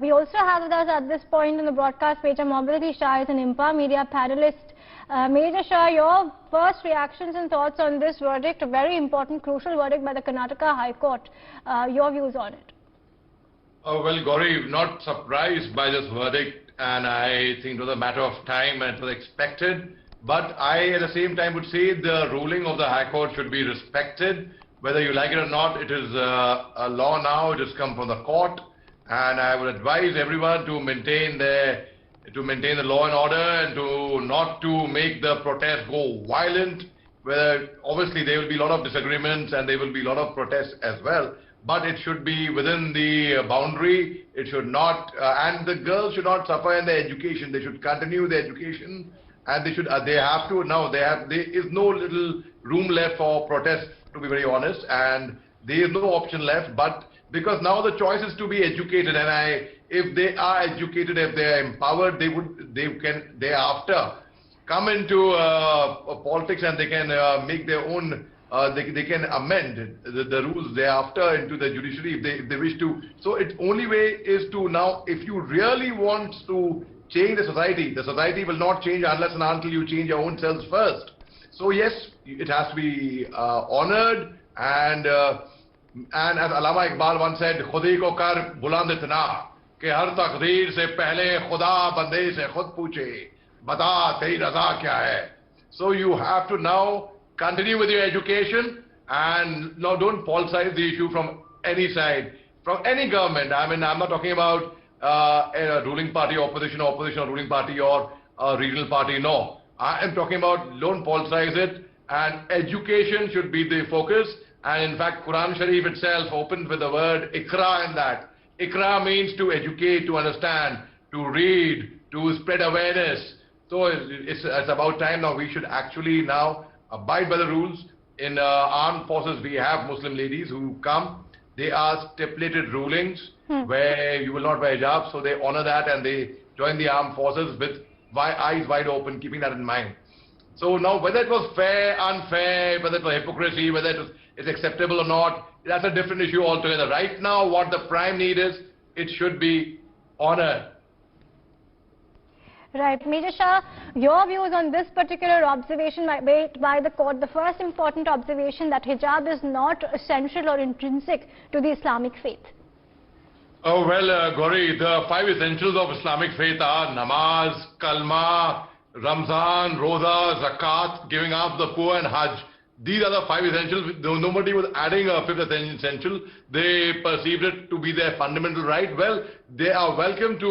We also have with us at this point in the broadcast Major Mohommed Ali Shah is an IMPA media panelist. Major Shah, your first reactions and thoughts on this verdict, a very important, crucial verdict by the Karnataka High Court. Your views on it? Well, Gauri, not surprised by this verdict, and I think it was a matter of time and it was expected. But I, at the same time, would say the ruling of the High Court should be respected. Whether you like it or not, it is a law now. It has come from the court, and I would advise everyone to maintain the law and order and not to make the protest go violent. Where obviously there will be a lot of disagreements and there will be a lot of protests as well. But it should be within the boundary. It should not, and the girls should not suffer in their education. They should continue their education, and they have to now. There is no little room left for protest, to be very honest, and there is no option left. But because now the choice is to be educated, and if they are educated, if they are empowered, they can thereafter come into politics, and they can make their own. They can amend the rules thereafter into the judiciary if they wish to. So its only way is to now, if you really want to change the society will not change unless and until you change your own selves first. So yes, it has to be honored, and as Allama Iqbal once said, "Khudi ko kar buland itna ke har taqdeer se pehle khuda bande se khud puche bata teri raza kya hai." So you have to now continue with your education, and now don't politicize the issue from any side, from any government. I mean, I'm not talking about a ruling party, opposition or ruling party, or a regional party. No, I am talking about don't politicize it, and education should be the focus. And in fact, Quran Sharif itself opened with the word Iqra in that. Iqra means to educate, to understand, to read, to spread awareness. So it's about time now we should actually now abide by the rules. In armed forces, we have Muslim ladies who come. They are stipulated rulings where you will not wear hijab, so they honor that and they join the armed forces with eyes wide open, keeping that in mind. So now, whether it was fair, unfair, whether it was hypocrisy, whether it's acceptable or not, that's a different issue altogether. Right now, what the prime need is, it should be honored. Right. Major Shah, your views on this particular observation made by the court, the first important observation that hijab is not essential or intrinsic to the Islamic faith. Oh, well, Gauri, the 5 essentials of Islamic faith are namaz, kalma, Ramzan, Roza, Zakat, giving up the poor, and Hajj. These are the 5 essentials. Nobody was adding a 5th essential. They perceived it to be their fundamental right. Well, they are welcome to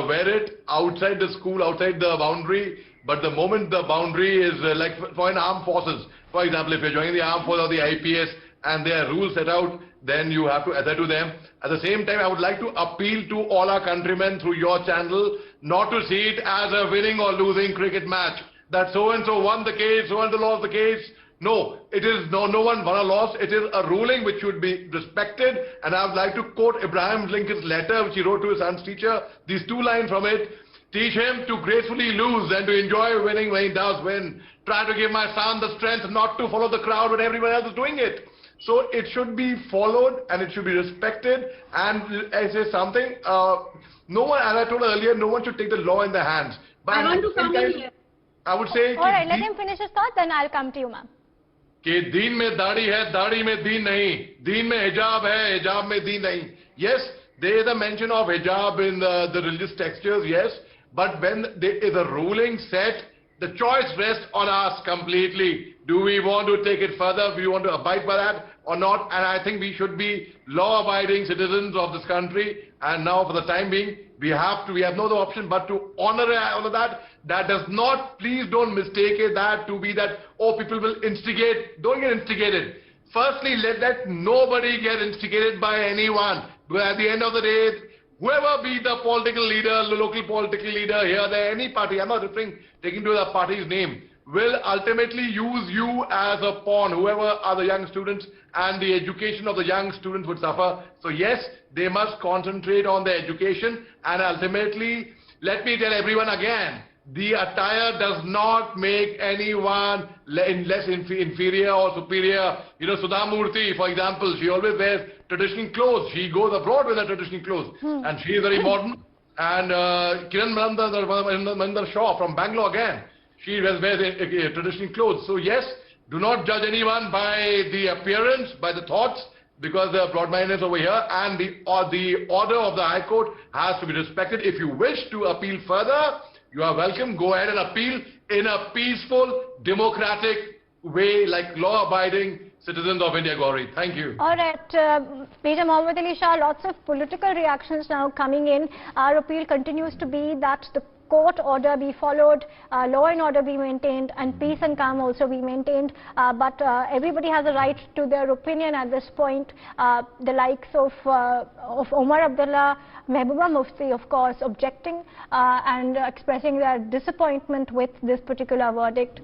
wear it outside the school, outside the boundary. But the moment the boundary is like for an armed forces, for example, if you're joining the armed forces or the IPS and there are rules set out, then you have to adhere to them. At the same time, I would like to appeal to all our countrymen through your channel not to see it as a winning or losing cricket match. That so-and-so won the case, so-and-so lost the case. No, it is no one won or lost. It is a ruling which should be respected. And I would like to quote Abraham Lincoln's letter which he wrote to his son's teacher. These 2 lines from it: teach him to gracefully lose and to enjoy winning when he does win. Try to give my son the strength not to follow the crowd when everyone else is doing it. So it should be followed and it should be respected. And I say something, no one, as I told earlier, no one should take the law in their hands. But I want to come in here. I would say... Alright, let him finish his thought, then I'll come to you, ma'am. कि दीन में दाढ़ी है, दाढ़ी में दीन नहीं, दीन में हिजाब है, हिजाब में दीन नहीं. Yes, there is a mention of hijab in the religious textures, yes, but when there is a ruling set, the choice rests on us completely. Do we want to take it further? Do we want to abide by that or not? And I think we should be law-abiding citizens of this country. And now, for the time being, we have no other option but to honor that. That does not, please don't mistake it that to be that, oh, people will instigate. Don't get instigated. Firstly, let nobody get instigated by anyone. But at the end of the day, whoever be the political leader, the local political leader here, there, any party, I'm not taking to the party's name, will ultimately use you as a pawn. Whoever are the young students, and the education of the young students would suffer. So yes, they must concentrate on their education, and ultimately, let me tell everyone again, the attire does not make anyone less inferior or superior. You know, Sudha Murthy, for example, she always wears traditional clothes. She goes abroad with her traditional clothes. And she is very modern. And Kiran Mandar Shaw from Bangalore again. She wears traditional clothes. So yes, do not judge anyone by the appearance, by the thoughts, because there are broad-mindedness over here, and the order of the High Court has to be respected. If you wish to appeal further, you are welcome. Go ahead and appeal in a peaceful, democratic way, like law-abiding citizens of India, Gauri. Thank you. All right, Major Mohommed Ali Shah, lots of political reactions now coming in. Our appeal continues to be that the court order be followed, law and order be maintained, and peace and calm also be maintained. But everybody has a right to their opinion at this point. The likes of Omar Abdullah, Mehbooba Mufti, of course, objecting and expressing their disappointment with this particular verdict.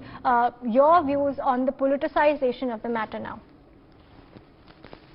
Your views on the politicization of the matter now?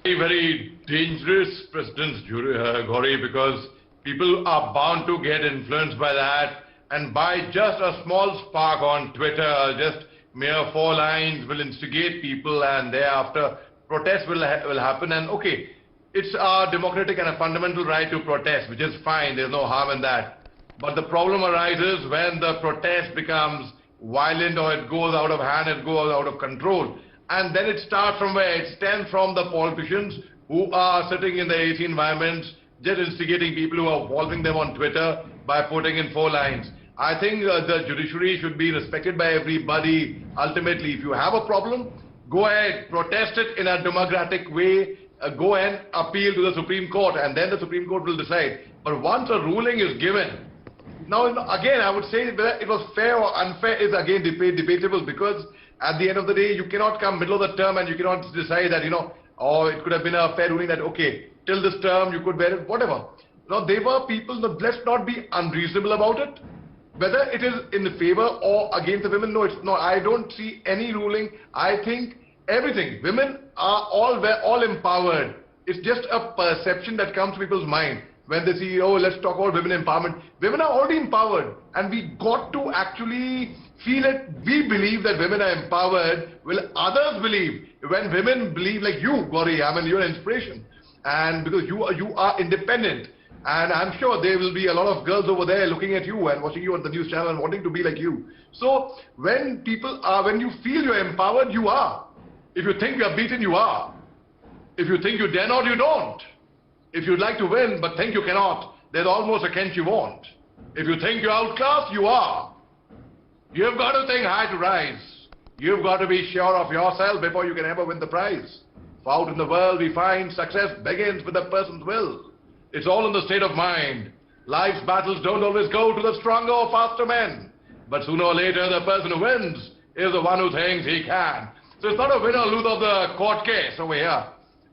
Very, very dangerous precedence, Gauri, because people are bound to get influenced by that, and by just a small spark on Twitter, just mere 4 lines will instigate people, and thereafter protest will happen. And okay, it's a democratic and a fundamental right to protest, which is fine, there's no harm in that. But the problem arises when the protest becomes violent, or it goes out of hand, it goes out of control. And then it starts from where? It stems from the politicians who are sitting in the AC environments, just instigating people, who are involving them on Twitter by putting in 4 lines. I think the judiciary should be respected by everybody. Ultimately, if you have a problem, go ahead, protest it in a democratic way, go and appeal to the Supreme Court, and then the Supreme Court will decide. But once a ruling is given, now again I would say whether it was fair or unfair is again debatable, because at the end of the day you cannot come middle of the term and you cannot decide that, oh, it could have been a fair ruling that, okay, till this term you could wear it, whatever. Now, they were people, let's not be unreasonable about it. Whether it is in favor or against the women, no, it's not. I don't see any ruling. I think everything. Women are all empowered. It's just a perception that comes to people's mind when they see, oh, let's talk about women empowerment. Women are already empowered, and we got to actually feel it. We believe that women are empowered. Will others believe? When women believe, like you, Gauri, I mean, you're an inspiration. And because you are independent, and I'm sure there will be a lot of girls over there looking at you and watching you on the news channel and wanting to be like you. So when you feel you're empowered, you are. If you think you're beaten, you are. If you think you dare not, you don't. If you'd like to win but think you cannot, there's almost a can't you won't. If you think you're outclassed, you are. You've got to think high to rise. You've got to be sure of yourself before you can ever win the prize. For out in the world we find success begins with a person's will. It's all in the state of mind. Life's battles don't always go to the stronger or faster men. But sooner or later, the person who wins is the one who thinks he can. So it's not a win or lose of the court case over here.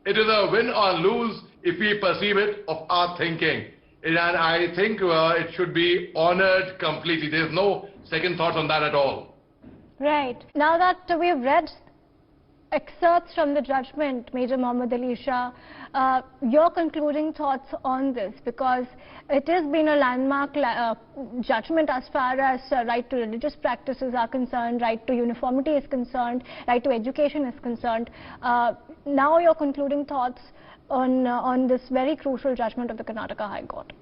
It is a win or lose if we perceive it of our thinking. And I think it should be honored completely. There's no second thoughts on that at all. Right. Now that we've read excerpts from the judgment, Major Mohommed Ali Shah, your concluding thoughts on this, because it has been a landmark judgment as far as right to religious practices are concerned, right to uniformity is concerned, right to education is concerned. Now your concluding thoughts on this very crucial judgment of the Karnataka High Court.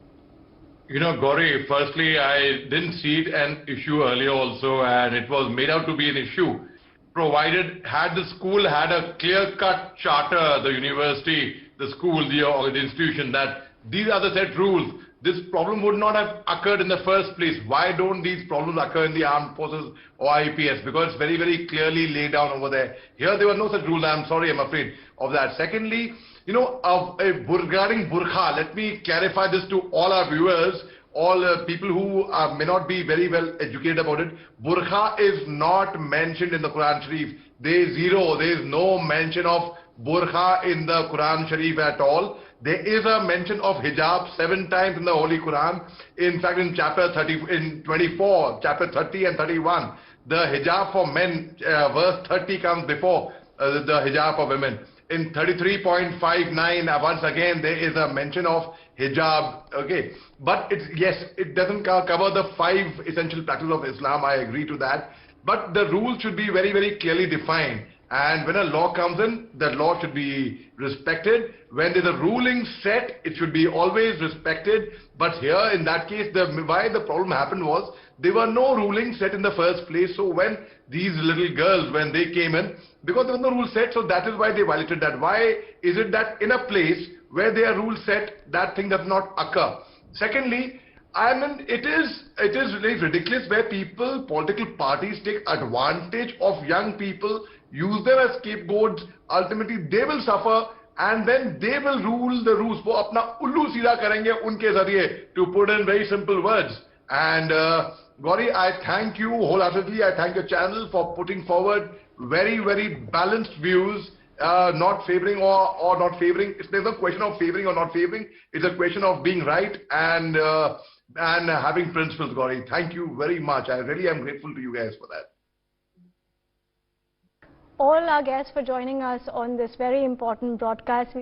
Gauri, firstly, I didn't see it an issue earlier also, and it was made out to be an issue. Provided, had the school had a clear-cut charter, the university, the school, the institution, that these are the set rules, this problem would not have occurred in the first place. Why don't these problems occur in the armed forces or IPS? Because it's very, very clearly laid down over there. Here, there were no such rules. I'm sorry, I'm afraid of that. Secondly, regarding burqa, let me clarify this to all our viewers, all people who may not be very well educated about it. Burqa is not mentioned in the Quran Sharif. There is no mention of burqa in the Quran Sharif at all. There is a mention of hijab 7 times in the Holy Quran. In fact, in chapter 24, chapter 30 and 31, the hijab for men, verse 30 comes before the hijab for women. In 33.59, once again, there is a mention of hijab, okay. But it doesn't cover the 5 essential practices of Islam, I agree to that. But the rules should be very, very clearly defined. And when a law comes in, that law should be respected. When there's a ruling set, it should be always respected. But here, in that case, why the problem happened was, there were no ruling set in the first place. So when these little girls, when they came in, because there was no rule set, so that is why they violated that. Why is it that in a place where there are rules set, that thing does not occur? Secondly, I mean, it is really ridiculous where political parties take advantage of young people, use them as scapegoats. Ultimately, they will suffer, and then they will rule the rules. वो अपना उल्लू सीधा करेंगे उनके ज़रिए, to put in very simple words. And Gauri, I thank you wholeheartedly. I thank your channel for putting forward very, very balanced views. Not favoring or not favoring. There's no question of favoring or not favoring. It's a question of being right and having principles, Gauri. Thank you very much. I really am grateful to you guys for that. All our guests for joining us on this very important broadcast.